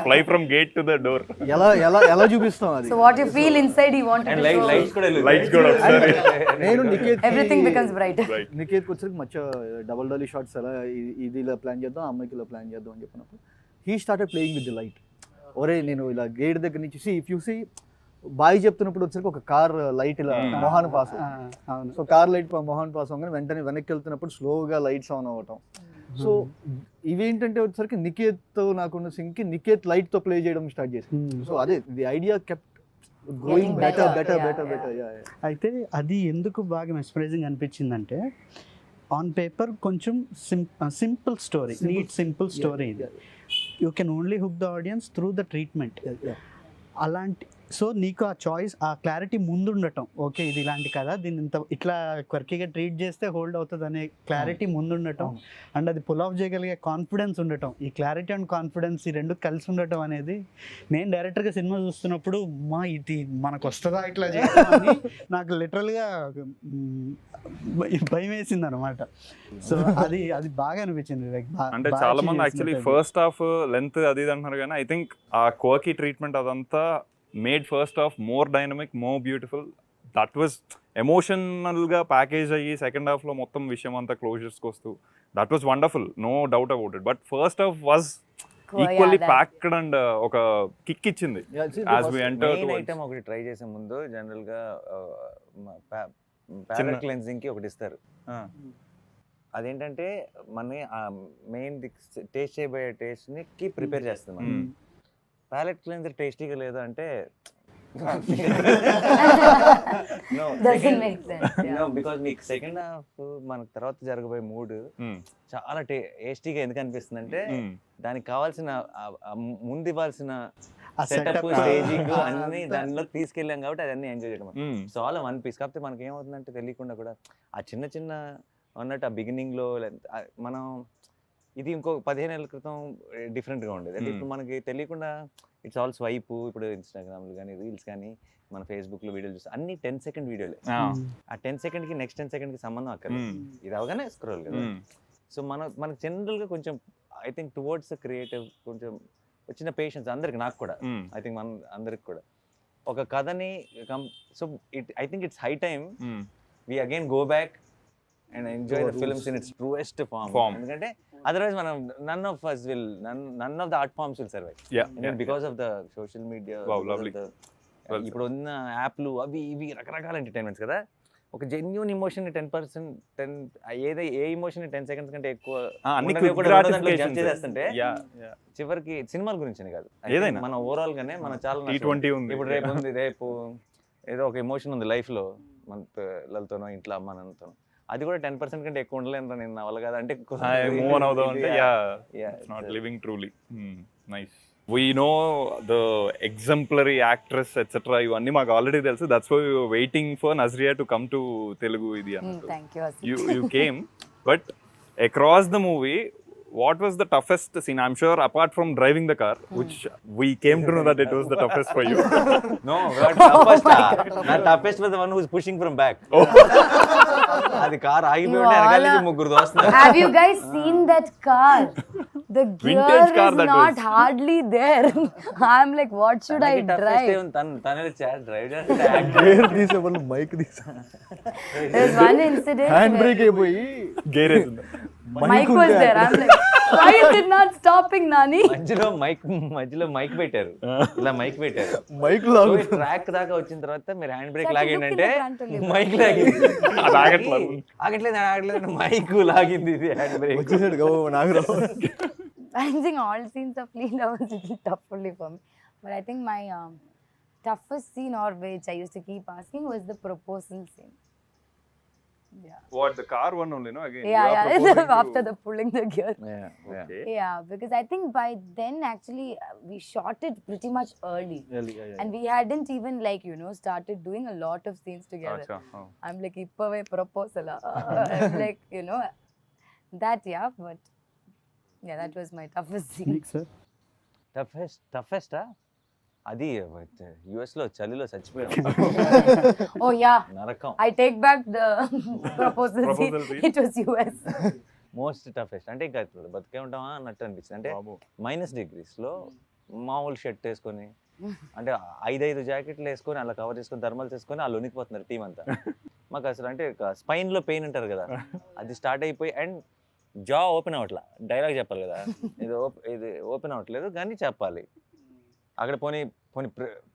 Fly from gate to the door.
ఎలా ఎలా ఎలా చూపిస్తాం అది.
So what you feel inside, you want
And
to show.
lights కూడా
Lights కూడా ఒకసారి.
నేను నికేత్
Everything becomes brighter.
నికేత్కి వచ్చరికి మచ్చ డబల్ డాలీ షార్ట్స్ ఎలా ఇది ఇలా ప్లాన్ చేద్దాం, ఆ అమ్మాయికి ఇలా ప్లాన్ చేద్దాం అని చెప్పినప్పుడు he started playing with the light. ఒరే నేను ఇలా గేట్ దగ్గర నుంచి ఇఫ్ యూ సీ బాయ్ చెప్తున్నప్పుడు వచ్చరికి ఒక కార్ లైట్ ఇలా మొహాన్ పాస్, సో కార్ లైట్ మొహాన్ పాస్ అవ్వగానే వెంటనే వెనక్కి వెళ్తున్నప్పుడు స్లోగా లైట్స్ ఆన్ అవ్వటం. సో ఇవేంటంటే వచ్చేసరికి నికేత్ నాకున్న సింగ్కి నికేత్ లైట్తో ప్లే చేయడం స్టార్ట్ చేసి, సో అదే the idea kept going better better better better.
అయితే అది ఎందుకు బాగా మెస్పరైజింగ్ అనిపించిందంటే, ఆన్ పేపర్ కొంచెం simple story, neat simple story ఇది. You can only hook the audience through the treatment. అలాంటి సో నీకు ఆ చాయిస్, ఆ క్లారిటీ ముందు ఉండటం, ఓకే ఇది ఇలాంటి కదా, దీన్ని ఇంత ఇట్లా క్వర్కీగా ట్రీట్ చేస్తే హోల్డ్ అవుతుంది అనే క్లారిటీ ముందు ఉండటం, అండ్ అది పుల్ ఆఫ్ చేయగలిగే కాన్ఫిడెన్స్ ఉండటం, ఈ క్లారిటీ అండ్ కాన్ఫిడెన్స్ ఈ రెండు కలిసి ఉండటం అనేది, నేను డైరెక్టర్గా సినిమా చూస్తున్నప్పుడు మా ఇది మనకు వస్తుందా ఇట్లా చేయడం అని నాకు లిటరల్గా భయం వేసింది అనమాట. సో అది అది బాగా అనిపించింది వివేక్.
అంటే చాలా మంది యాక్చువల్లీ ఫస్ట్ హాఫ్ లెంత్ అది ఇది అంటున్నారు, కానీ ఐ థింక్ ఆ కోకి ట్రీట్మెంట్ అదంతా made first half more dynamic, more beautiful. That was ఎమోషనల్గా ప్యాకేజ్ అయ్యి సెకండ్ హాఫ్లో మొత్తం విషయం అంతా క్లోజర్స్కి వస్తూ that was wonderful, no doubt about it. But first half was equally packed and ఒక కిక్ ఇచ్చింది as we enter.
Main item ఒకటి ట్రై చేసే ముందు జనరల్గా ప్యాలెట్ క్లెన్జింగ్ కి ఒకటి ఇస్తారు. అదేంటంటే మన మెయిన్ టేస్ట్ చేయబోయే టేస్ట్ కి ప్రిపేర్ చేస్తాం. ప్యాలెట్ క్లెన్జర్ టేస్టీగా లేదు అంటే బికాస్ మీకు సెకండ్ హాఫ్ మనకు తర్వాత జరగబోయే మూడ్ చాలా టేస్టీగా ఎందుకు అనిపిస్తుంది అంటే దానికి కావాల్సిన ముందు ఇవ్వాల్సిన సెటప్, స్టేజింగ్ అన్ని దానిలో తీసుకెళ్ళాం కాబట్టి అదన్నీ ఎంజాయ్ చేయడం. So all one piece. కాకపోతే మనకి ఏమవుతుందంటే తెలియకుండా కూడా ఆ చిన్న చిన్న అన్నట్టు ఆ బిగినింగ్ లో మనం ఇది ఇంకో 15 ఏళ్ళ క్రితం డిఫరెంట్గా ఉండేది. అంటే ఇప్పుడు మనకి తెలియకుండా ఇట్స్ ఆల్ స్వైప్. ఇప్పుడు ఇన్స్టాగ్రామ్లు కానీ రీల్స్ కానీ మన ఫేస్బుక్లో వీడియోలు చూస్తే అన్ని 10 సెకండ్ వీడియోలే. ఆ 10 సెకండ్కి నెక్స్ట్ 10 సెకండ్కి సంబంధం అక్కర్లేదు, ఇది అవగానే స్క్రోల్ కదా. సో మనకు జనరల్గా కొంచెం ఐ థింక్ టువర్డ్స్ క్రియేటివ్ కొంచెం వచ్చిన పేషెన్స్ అందరికి, నాకు కూడా ఐ థింక్ మన అందరికి కూడా ఒక కథని so I think it's high time we again go back and enjoy the films in its truest form. ఎందుకంటే అదర్వైజ్ మనం none of the art forms will survive because of the social media. ఇప్పుడు ఉన్న యాప్లు అవి ఇవి రకరకాల ఎంటర్టైన్మెంట్స్ కదా. ఒక జెన్యూన్ ఇమోషన్ 10% ఏ ఇమోషన్ 10 seconds కంటే ఎక్కువ చేస్తుంటే చివరికి సినిమాల గురించి కాదు, ఏదైనా మన ఓవరాల్ గానే మన చాలా ఇప్పుడు రేపు ఏదో ఒక ఎమోషన్ ఉంది లైఫ్ లో, మన పిల్లలతోనో ఇంట్లో అమ్మ నాన్నతోనో, అది కూడా 10% కంటే ఎక్కువ ఉండలేను నేను అవ్వాలి కదా అంటే
మూవ్ ఆన్ అవుదాం అంటే not living truly. Nice. We know the exemplary actress etc. ఇవన్నీ మాకు ఆల్రెడీ తెలుసు. That's why we were waiting for Nazriya to come to Telugu ఇది అన్నట్టు.
Thank you.
You came, but across the movie, what was the toughest scene? I'm sure apart from driving the car, which we came to know that it was the toughest for you.
No, not toughest was the one who's pushing from back. అది కార్ ఆగిపోయి ఉంటే వెనకాల నుంచి ముగ్గురు దోస్తున్నారు.
Have you guys seen that car? The gear is not hardly there. I'm like, what should I drive?
తనని డ్రైవ్
గేర్ తీసే వాళ్ళు మైక్ తీసా,
There's one incident
hand brake అయిపోయి
Gear వేసింది.
Mike was there. I'm like, why is it not stopping, Nani?
మధ్యలో మైక్ పెట్టారు, ఇలా మైక్ పెట్టారు.
మైక్ లాగు
ట్రాక్ దాకా వచ్చిన తర్వాత మీరు హ్యాండ్ బ్రేక్ లాగిందంటే మైక్ లాగింది, ఆగట్లేదు మైక్ లాగింది, ఇది హ్యాండ్ బ్రేక్
వచ్చేసాడు Nagarao.
I think all scenes of Leela was a little tough only for me. But I think my toughest scene, or which I used to keep asking, was the proposal scene. Yeah.
What, the car one only, no? Again.
Yeah. After the pulling the gear.
Okay.
Yeah, because I think by then actually we shot it pretty much early. And we hadn't even started doing a lot of scenes together.
Achha.
I'm like, ippave proposal. I'm like, that, yeah, but yeah, that was my toughest scene.
Toughest అది యుఎస్ లో చలిలో చచ్చిపోయాం.
Oh yeah,
నరకం.
I take back the proposal scene. It was US.
Most toughest అంటే ఇంకా బతికే ఉంటామా అన్నట్టు అనిపించింది. అంటే -degrees లో మామూలు షర్ట్ వేసుకొని, అంటే 5 జాకెట్లు వేసుకొని అలా కవర్ చేసుకొని థర్మల్స్ వేసుకొని వాళ్ళు వణికిపోతున్నారు టీం అంతా. మాకు అసలు అంటే స్పైన్ లో పెయిన్ అంటారు కదా, అది స్టార్ట్ అయిపోయి అండ్ జా ఓపెన్ అవ్వట్లా. డైలాగ్ చెప్పాలి కదా, ఇది ఓపెన్ అవ్వట్లేదు కానీ చెప్పాలి. అక్కడ పోనీ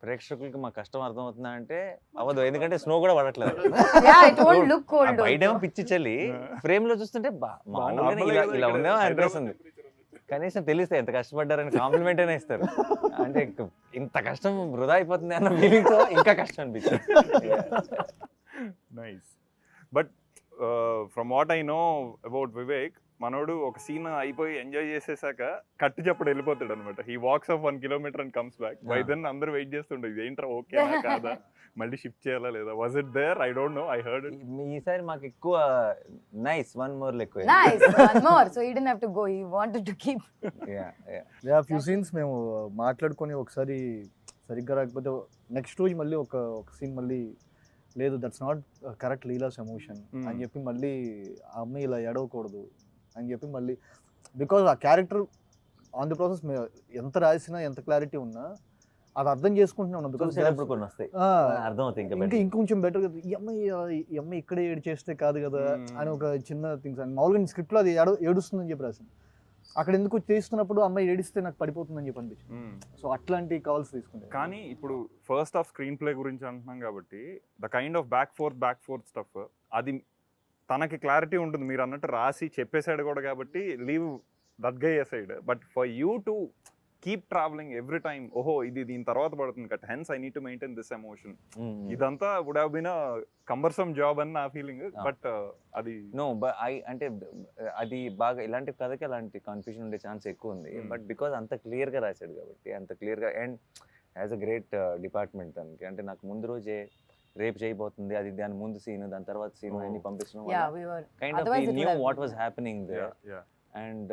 ప్రేక్షకులకి మా కష్టం అర్థమవుతుందా అంటే అవ్వదు, ఎందుకంటే స్నో కూడా పడట్లేదు.
Yeah, it won't look cold.
బయటేమో పిచ్చి చలి, ఫ్రేమ్ లో చూస్తుంటే ఇలా ఉందేమో అనిపిస్తుంది. కనీసం తెలిస్తే ఎంత కష్టపడ్డారని కాంప్లిమెంట్ అయినా ఇస్తారు. అంటే ఇంత కష్టం వృధా అయిపోతుంది అన్న ఫీలింగ్ తో ఇంకా కష్టం అనిపిస్తుంది.
Nice. But from what I know about Vivek, మనోడు ఒక సీన్ అయిపోయి ఎంజాయ్ చేసేసాక కట్టు చెప్పడు వెళ్ళిపోతాడు అనమాట. He walks off 1 kilometer and comes back. By then అందరూ వెయిట్ చేస్తుండే, ఇది ఏంట్రా ఓకేనా కాదా, మళ్ళీ షిఫ్ట్ చేయాలా లేదా, was it there? I don't know, I heard it.
ఈసారి మాకు ఎక్కువ నైస్ వన్ మోర్ ఎక్కువ.
Nice, one more. So he didn't have to go. He wanted to keep.
Yeah, few scenes మేము మాట్లాడుకొని ఒకసారి సరిగ్గా రాకపోతే నెక్స్ట్ రోజు మళ్ళీ ఒక సీన్ మళ్ళీ లేదు, that's not correct Leela's emotion అని చెప్పి మళ్ళీ ఆ అమ్మాయి ఇలా ఏడవకూడదు అని చెప్పి మళ్ళీ, బికాజ్ ఆ క్యారెక్టర్ ఆన్ ది ప్రాసెస్ ఎంత రాసినా ఎంత క్లారిటీ ఉన్నా అది అర్థం చేసుకుంటూనే ఉన్నాం. బికాజ్ ఇంకా ఇంకొంచెం బెటర్ కదా, ఈ అమ్మాయి ఇక్కడే ఏడు చేస్తే కాదు కదా అని ఒక చిన్న థింగ్స్. అండ్ మామూలుగా స్క్రిప్ట్లో అది ఏడుస్తుందని చెప్పి రాసింది, అక్కడ ఎందుకు చేస్తున్నప్పుడు అమ్మాయి ఏడిస్తే నాకు పడిపోతుందని చెప్పి అనిపించింది. సో అట్లాంటి కాల్స్ తీసుకుంటే.
కానీ ఇప్పుడు ఫస్ట్ హాఫ్ స్క్రీన్ ప్లే గురించి అంటున్నాం కాబట్టి the kind of back fourth stuff అది తనకి క్లారిటీ ఉంటుంది. మీరు అన్నట్టు రాసి చెప్పేసాడు కూడా కాబట్టి leave that guy aside. But for you to keep travelling every time, ఓహో ఇది దీని తర్వాత పడుతుంది cut, hence I need to maintain this emotion, ఇదంతా would have been a cumbersome job అని నా ఫీలింగ్. బట్ అది
నో అంటే అది బాగా ఇలాంటి కథకి అలాంటి కన్ఫ్యూజన్ ఉండే ఛాన్స్ ఎక్కువ ఉంది. బట్ బికాజ్ అంత క్లియర్గా రాశాడు కాబట్టి, అంత క్లియర్గా and as a great department దానికి. అంటే నాకు ముందు రోజే రేపు చేయబోతుంది, అది దాని ముందు సీన్, దాని తర్వాత సీన్ అన్ని పంపించడం kind of we knew what was happening there. And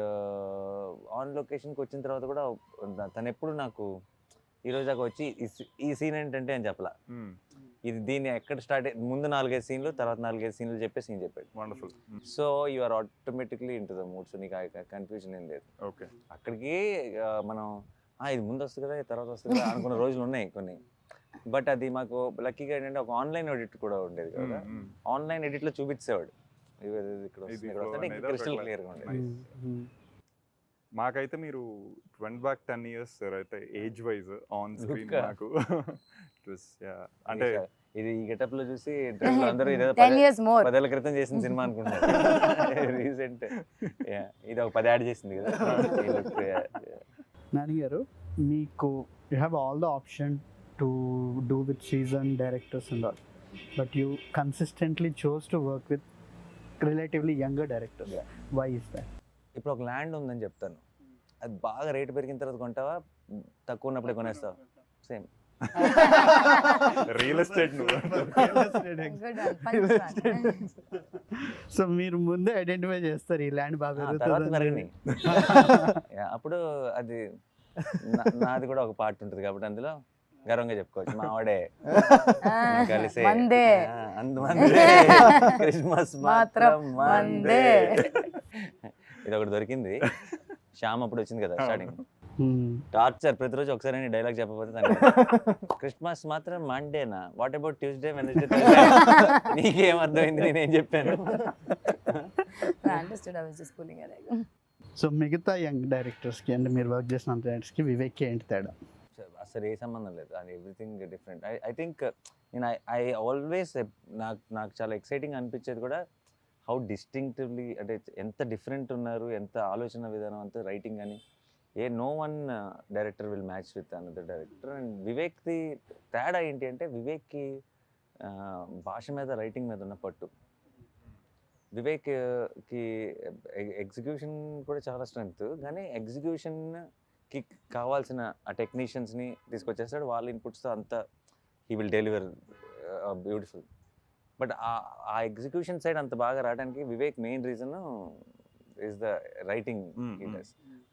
on లొకేషన్కి వచ్చిన తర్వాత కూడా తను ఎప్పుడు నాకు ఈ రోజు దాకా వచ్చి ఈ సీన్ ఏంటంటే అని చెప్పలా, ఇది దీన్ని ఎక్కడ స్టార్ట్ ముందు 4-5 సీన్లు, తర్వాత 4-5 సీన్లు చెప్పే సీన్ చెప్పాడు.
Wonderful.
So you are automatically into the mood. So నీకు కన్ఫ్యూజన్ ఏం లేదు.
ఓకే.
అక్కడికి మనం ఇది ముందు వస్తుంది కదా, తర్వాత వస్తుంది కదా అనుకున్న రోజులు ఉన్నాయి కొన్ని. బట్ అది మాకు లక్కీగా ఏంటంటే ఒక ఆన్లైన్ ఎడిట్ కూడా ఉండేది కదా. ఆన్లైన్ ఎడిట్లో చూపించేవాడు ఇక్కడ వస్తుంది, క్రిస్టల్ క్లియర్గా ఉండేది.
మాకైతే మీరు 20 back 10 years సార్ అయితే ఏజ్ వైజ్ ఆన్ స్క్రీన్ నాకు అంటే
ఇది ఈ గెటప్ లో చూసి అందరూ
10 years more
10 ఏళ్ల క్రితం చేసిన సినిమా అనుకుంటున్నారు. రీసెంట్ ఇది ఒక 10 యాడ్ చేసింది కదా.
నాని గారు, మీకు you have all the option to do with season directors and all, but you consistently chose to work with relatively younger directors. Why is that?
ఇప్పుడు ఒక ల్యాండ్ ఉందని చెప్తాను, అది బాగా రేటు పెరిగిన తర్వాత కొంటావా, తక్కువ ఉన్నప్పుడే కొనేస్తావా? Same
real estate.
సో మీరు ముందే ఐడెంటిఫై చేస్తారు ఈ ల్యాండ్ బాగా
పెరిగినాయి. అప్పుడు అది నాది కూడా ఒక పార్ట్ ఉంటుంది కాబట్టి అందులో గర్వంగా చెప్పుకోవచ్చు, మా ఆవిడే కలిసే క్రిస్మస్ మాత్రం మందే. ఇది ఒకటి దొరికింది. శ్యామ్ అప్పుడు వచ్చింది కదా స్టార్టింగ్, టార్చర్ ప్రతిరోజు ఒకసారి డైలాగ్ చెప్పకపోతే క్రిస్మస్ మాత్రం మండేనా, వాట్ అబౌట్ ట్యూస్డే, వెనస్డే? నీకేం అర్థమైంది నేనేం చెప్పాను?
సో మిగతా యంగ్ డైరెక్టర్స్కి అంటే మీరు వర్క్ చేసిన డైరెక్టర్స్కి వివేక్కి ఏంటి తేడా?
అసలు ఏ సంబంధం లేదు, అది ఎవ్రీథింగ్ డిఫరెంట్. ఐ థింక్ నేను ఐ ఆల్వేస్ నాకు చాలా ఎక్సైటింగ్ అనిపించేది కూడా హౌ డిస్టింక్టివ్లీ, అంటే ఎంత డిఫరెంట్ ఉన్నారు, ఎంత ఆలోచన విధానం, అంత రైటింగ్ అని. No one director will match with another director. And వివేక్ది తేడా ఏంటి అంటే, వివేక్కి భాష మీద, రైటింగ్ మీద ఉన్న పట్టు. వివేక్కి ఎగ్జిక్యూషన్ కూడా చాలా స్ట్రెంగ్త్, కానీ ఎగ్జిక్యూషన్కి కావాల్సిన ఆ టెక్నీషియన్స్ని తీసుకొచ్చేస్తాడు, వాళ్ళ ఇన్పుట్స్తో అంతా he will deliver beautiful. But ఆ ఎగ్జిక్యూషన్ సైడ్ అంత బాగా రావడానికి Vivek main reason is the writing.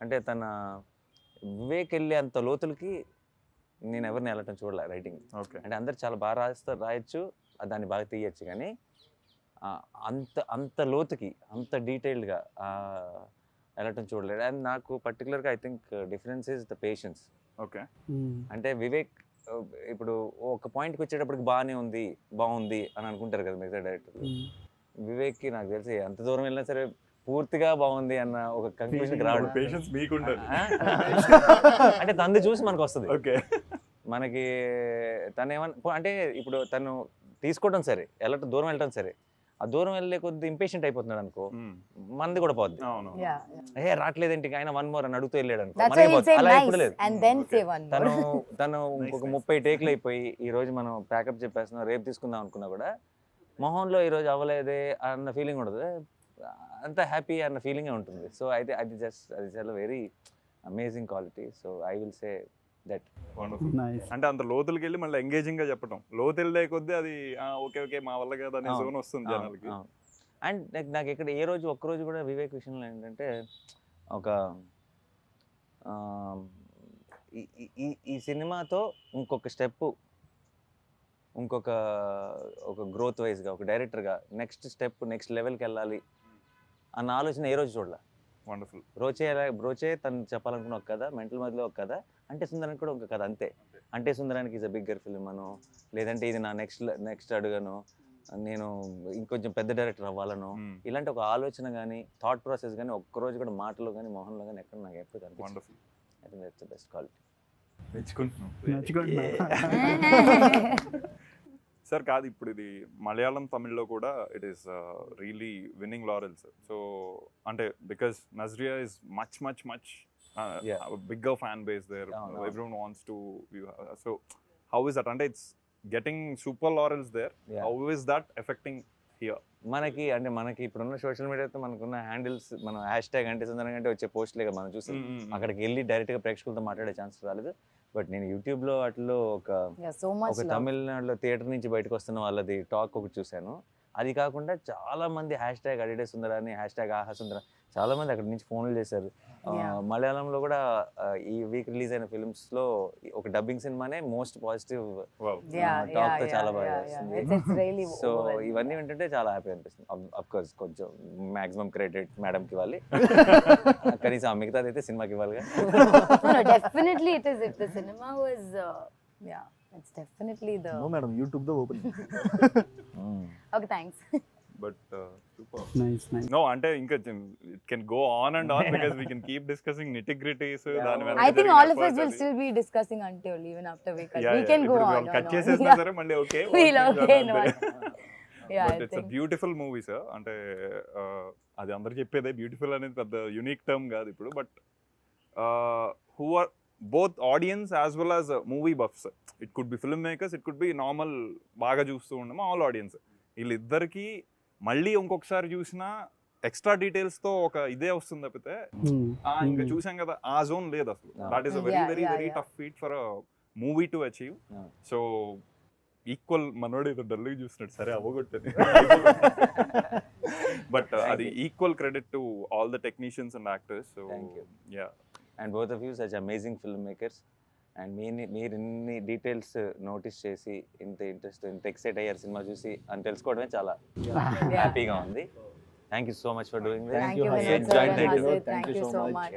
అంటే వివేక్ వెళ్ళే అంత లోతులకి నేను ఎవరిని వెళ్ళటం చూడలే రైటింగ్. అంటే అందరు చాలా బాగా రాయొచ్చు, దాన్ని బాగా తీయచ్చు, కానీ అంత లోతుకి, అంత డీటెయిల్డ్గా వెళ్ళటం చూడలేదు. అండ్ నాకు పర్టికులర్గా I think difference is the patience.
Okay.
అంటే వివేక్ ఇప్పుడు ఒక పాయింట్కి వచ్చేటప్పటికి బాగుంది అని అనుకుంటారు కదా మిగతా డైరెక్టర్. వివేక్కి నాకు తెలిసి ఎంత దూరం వెళ్ళినా సరే పూర్తిగా బాగుంది అన్న ఒక కంక్లూజన్కి రావడం.
పేషెన్స్ మీకు
అంటే తనది చూసి మనకు వస్తుంది.
ఓకే.
మనకి తను ఏమన్నా అంటే ఇప్పుడు తను తీసుకోవడం సరే, దూరం వెళ్ళటం సరే, ఆ దూరం వెళ్ళే కొద్ది ఇంపేషెంట్ అయిపోతున్నాడు అనుకో, మనది కూడా పోద్ది. రావట్లేదేంటి ఆయన 1 more అని అడుగుతూ వెళ్ళాడు అనుకో, అలా ఎప్పుడు లేదు. తను ఇంకొక 30 టేక్లు అయిపోయి ఈ రోజు మనం ప్యాకప్ చెప్పేస్తున్నాం, రేపు తీసుకుందాం అనుకున్నా కూడా మొహంలో ఈ రోజు అవ్వలేదే అన్న ఫీలింగ్ ఉండదు, అంత హ్యాపీ అన్న ఫీలింగే ఉంటుంది. సో అయితే అది చాలా very amazing quality. So I will say that.
అంటే అంత లోతులకి వెళ్ళి మళ్ళీ ఎంగేజింగ్ గా చెప్పడం, లోతు వెళ్ళే కొద్దీ అది ఓకే మా వల్ల కదా అనే జోన్ వస్తుంది జనాలకి.
అండ్ నాకు ఇక్కడ ఒక్కరోజు కూడా వివేక్ విషయంలో ఏంటంటే ఒక ఈ సినిమాతో ఇంకొక స్టెప్, ఒక గ్రోత్ వైజ్గా, ఒక డైరెక్టర్గా నెక్స్ట్ స్టెప్, నెక్స్ట్ లెవెల్కి వెళ్ళాలి అన్న ఆలోచన ఏ రోజు చూడాల.
వండర్ఫుల్.
బ్రోచే తను చెప్పాలనుకున్న ఒక కథ, మెంటల్ మధ్యలో ఒక కథ, అంటే సుందరానికి కూడా ఒక కథ అంతే. అంటే సుందరానికి ఈజ్ అ బిగ్గర్ ఫిల్మ్ అను, లేదంటే ఇది నా నెక్స్ట్ అడుగను, నేను ఇంకొంచెం పెద్ద డైరెక్టర్ అవ్వాలను, ఇలాంటి ఒక ఆలోచన కానీ థాట్ ప్రాసెస్ కానీ ఒక్కరోజు కూడా మాటలో కానీ మొహంలో కానీ ఎక్కడ నాకు ఎప్పుడు కనిపిస్తుంది. I think that's the best quality.
Sir కాదు, ఇప్పుడు ఇది మలయాళం, తమిళ్లో కూడా it is really winning laurels. So అంటే because Nazriya is much bigger fan base there, everyone wants to view. So how is that? అంటే it's getting super laurels there, how is that affecting here? మనకి ఇప్పుడున్న సోషల్ మీడియాతో మనకున్న హ్యాండిల్స్, మనం హ్యాష్ అంటే సుందరంగా వచ్చే పోస్ట్లే మనం చూసి అక్కడికి వెళ్ళి డైరెక్ట్గా ప్రేక్షకులతో మాట్లాడే ఛాన్స్ రాలేదు. బట్ నేను యూట్యూబ్లో వాటిలో ఒక తమిళనాడులో థియేటర్ నుంచి బయటకు వస్తున్న వాళ్ళది టాక్ ఒకటి చూశాను.
అది కాకుండా చాలా మంది హ్యాష్ ట్యాగ్ అడిడే సుందరాని, హ్యాష్ ట్యాగ్ ఆహా సుందర, చాలా మంది అక్కడ నుంచి ఫోన్లు చేశారు. మలయాళంలో కూడా ఈ వీక్ రిలీజ్ అయిన ఫిల్మ్స్ లో ఒక డబ్బింగ్ సినిమానే మోస్ట్ పాజిటివ్ టాక్ తో చాలా బాగా వస్తుంది. సో ఇవన్నీ ఏంటంటే చాలా హ్యాపీ అనిపిస్తుంది. అఫ్ కోర్స్ కొంచెం మాక్సిమం క్రెడిట్ మేడం కి ఇవ్వాలి, కనీసం ఆ మిగతాది అయితే సినిమాకి ఇవ్వాలి.
Definitely it is. If the cinema was it's definitely the
no madam YouTube though open.
okay, thanks.
But super
nice nice.
No అంటే ఇంకా it can go on and on because we can keep discussing nitty gritties. దాని మీద
I think all of us will still be discussing until even after we cut. We can go on.
Cut చేసేసినా సరే మళ్ళీ okay.
We'll okay, no. Yeah,
but
I
it's a
think.
Beautiful movie sir. అంటే అది అందరు చెప్పేదే, బ్యూటిఫుల్ అనేది పెద్ద యూనిక్ టర్మ్ కాదు ఇప్పుడు. But who are both audience as well as movie buffs. It could be film makers, it could be normal బాగా చూస్తూ ఉండము ఆల్ ఆడియన్స్. వీళ్ళిద్దరికి మళ్ళీ ఇంకొకసారి చూసినా ఎక్స్ట్రా డీటెయిల్స్ తో ఒక ఇదే వస్తుంది తప్పితే ఇంకా చూసాం కదా ఆ జోన్ లేదు అసలు. That is a very very very tough feet for a movie to achieve. So equal మనోడు ఏదో డల్ చూసినట్టు సరే అవ్వగొట్టని, బట్ అది equal credit to all the technicians and actors. So yeah,
and both of you such amazing film makers. And మీరు ఇన్ని డీటెయిల్స్ నోటీస్ చేసి ఇంత ఇంట్రెస్ట్, ఇంత ఎక్సైట్ అయ్యారు సినిమా చూసి అని తెలుసుకోవడమే చాలా హ్యాపీగా ఉంది. Thank you so much for doing this.
Thank you,
Thank
Vivek
you.
sir,
Enjoyed
and
the
Hazit.
interview.
Thank you so much.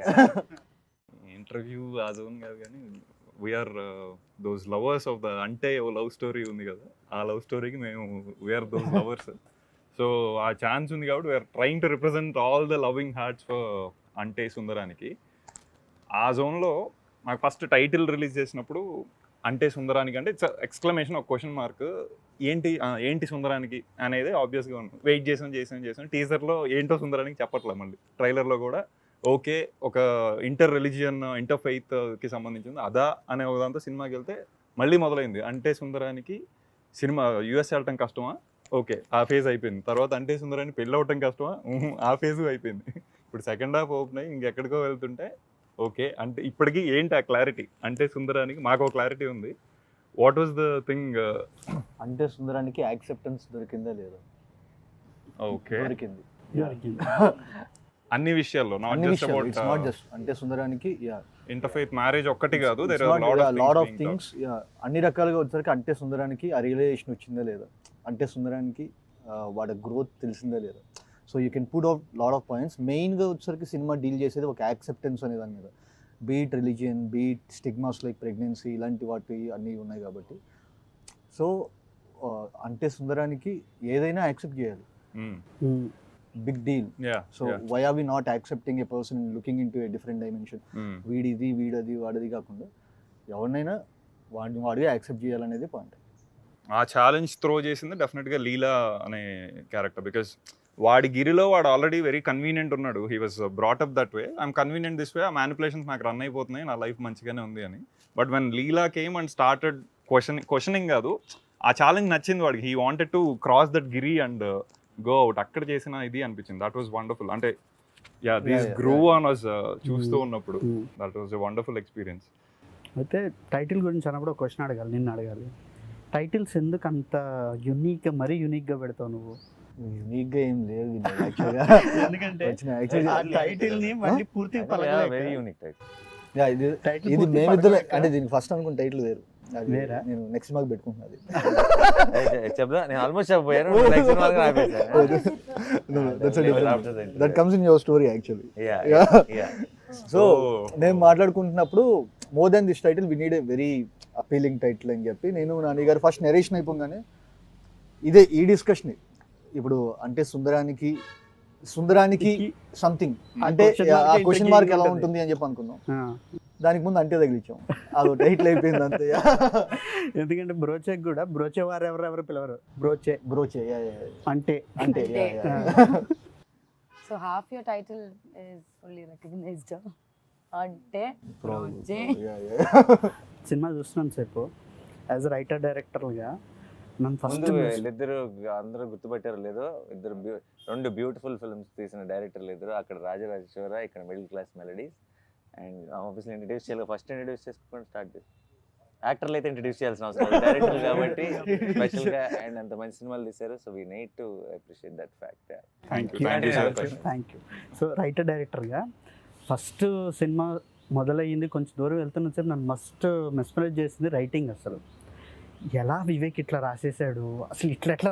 Interview ఆ జోన్ కాదు కానీ we are those lovers of the అంటే ఓ లవ్ స్టోరీ ఉంది కదా, ఆ లవ్ స్టోరీకి మేము వీఆర్ దోస్ లవర్స్. సో ఆ ఛాన్స్ ఉంది కాబట్టి we are trying to represent all the loving hearts for అంటే సుందరానికి. ఆ జోన్లో నాకు ఫస్ట్ టైటిల్ రిలీజ్ చేసినప్పుడు అంటే సుందరానికి అంటే ఇట్స్ ఎక్స్క్లమేషన్, ఒక క్వశ్చన్ మార్క్. ఏంటి సుందరానికి అనేది ఆబ్వియస్గా ఉన్నాం. వెయిట్ చేసాం. టీజర్లో ఏంటో సుందరానికి చెప్పట్లే, మళ్ళీ ట్రైలర్లో కూడా ఓకే ఒక ఇంటర్ రిలీజియన్, ఇంటర్ ఫెయిత్కి సంబంధించింది అదా అనే ఒకదాంతో సినిమాకి వెళ్తే మళ్ళీ మొదలైంది. అంటే సుందరానికి సినిమా యూఎస్ వెళ్ళటం కష్టమా, ఓకే ఆ ఫేజ్ అయిపోయింది. తర్వాత అంటే సుందరానికి పెళ్ళి అవటం కష్టమా, ఆ ఫేజ్ అయిపోయింది. ఇప్పుడు సెకండ్ హాఫ్ ఓపెన్ అయ్యి ఇంకెక్కడికో వెళ్తుంటే ఓకే అంటే ఇప్పటికీ ఏంటి ఆ క్లారిటీ. అంటే సుందరానికి మాకు ఒక క్లారిటీ ఉంది. What was the thing?
అంటే సుందరానికి యాక్సెప్టెన్స్ దొరికిందా లేదా?
ఓకే,
దొరికింది
అన్ని విషయాల్లో, నాట్
జస్ట్ అంటే సుందరానికి.
ఇంటర్ఫెయిత్ మ్యారేజ్ ఒక్కటి కాదు, there are
lot of things. అన్ని రకాలుగా వచ్చేసరికి అంటే సుందరానికి ఆ రియలైజేషన్ వచ్చిందా లేదా, అంటే సుందరానికి వాడి గ్రోత్ తెలిసిందా లేదా. So you can put out lot of points. మెయిన్గా వచ్చేసరికి సినిమా డీల్ చేసేది ఒక యాక్సెప్టెన్స్ అనే దాని మీద. Beat religion, beat stigmas like pregnancy, ఇలాంటి వాటి అన్నీ ఉన్నాయి కాబట్టి. సో అంటే సుందరానికి ఏదైనా యాక్సెప్ట్ చేయాలి, big deal. So why are we not accepting a person looking into a different dimension. వీడిది వీడది వాడిది కాకుండా ఎవరినైనా వాడిగా యాక్సెప్ట్ చేయాలనేది పాయింట్.
ఆ ఛాలెంజ్ త్రో చేసింది డెఫినెట్గా లీలా అనే క్యారెక్టర్. బికాస్ వాడి గిరిలో వాడు ఆల్రెడీ వెరీ కన్వీనియంట్ ఉన్నాడు. He was brought up that way, I'm convenient this way, ఆ మ్యానిపులేషన్స్ నాకు రన్ అయిపోతున్నాయి, నా లైఫ్ మంచిగానే ఉంది అని. But when Leela came and started questioning కాదు, ఆ ఛాలెంజ్ నచ్చింది వాడికి. He wanted to cross that Giri and go out. అక్కడ చేసిన ఇది అనిపించింది. That was wonderful. అంటే దిస్ గ్రూ ఆన్ వాజ్ చూస్తూ ఉన్నప్పుడు that was a wonderful experience.
అయితే టైటిల్ గురించి అన్నప్పుడు ఒక క్వశ్చన్ అడగాలి, నిన్ను అడగాలి. టైటిల్స్ ఎందుకు అంత యూనిక్గా, మరీ యూనిక్గా పెడతావు నువ్వు?
యూనిక్గా ఏం లేదు యాక్చువల్గా.
ఎందుకంటే టైటిల్ని మళ్ళీ పూర్తిగా
వెరీ యూనిక్
టైటిల్. ఇది మేమిద్దరు అంటే దీనికి ఫస్ట్ అనుకున్న టైటిల్ వేరు, నేను నెక్స్ట్ మార్క్ పెట్టుకుంటున్నది.
చెప్దా, నేను ఆల్మోస్ట్ చెప్పాను.
That comes in your story actually. So నేను మాట్లాడుకుంటున్నప్పుడు more than this title we need a very appealing title అని చెప్పి నేను నాని గారు ఫస్ట్ నెరేషన్ అయిపోగానే ఇదే ఈ డిస్కషన్. ఇప్పుడు అంటే సుందరానికి సంథింగ్ అంటే ఆ క్వశ్చన్ మార్క్ ఎలా ఉంటుంది అని చెప్పి అనుకున్నాం. దానికి ముందు అంటే తగిలిచ్చాం, అది టైటిల్ అయిపోయింది అంతే.
ఎందుకంటే బ్రోచే కూడా బ్రోచే వారు ఎవరెవరు పిలవరు, బ్రోచే అంటే.
So half your title is fully recognized. Ante
cinema చూస్తున్నాను సేపు యాజ్ రైటర్ డైరెక్టర్గా. నన్ను ఫస్ట్
వీళ్ళిద్దరు అందరూ గుర్తుపెట్టారు లేదో, రెండు బ్యూటిఫుల్ ఫిల్మ్స్ తీసిన డైరెక్టర్లు ఇద్దరు. అక్కడ రాజరాజేశ్వర, ఇక్కడ middle class melodies. And obviously introduce చేయాలి, ఫస్ట్ ఇంట్రడ్యూస్ చేసుకొని స్టార్ట్ చేసి యాక్టర్లు అయితే ఇంట్రడ్యూస్ చేయాల్సిన అవసరం లేదు, డైరెక్టర్ కాబట్టి స్పెషల్గా అండ్ అంత మంచి సినిమాలు తీశారు. So we need to appreciate that fact.
Thank you
thank you. So writer డైరెక్టర్గా ఫస్ట్ సినిమా మొదలయ్యింది, కొంచెం దూరం వెళ్తున్న సార్ నన్ను మస్ట్ మెస్మరైజ్ చేసింది రైటింగ్. అసలు ఎలా వివేక్ ఇట్లా రాసేసాడు, అసలు ఇట్లా ఎట్లా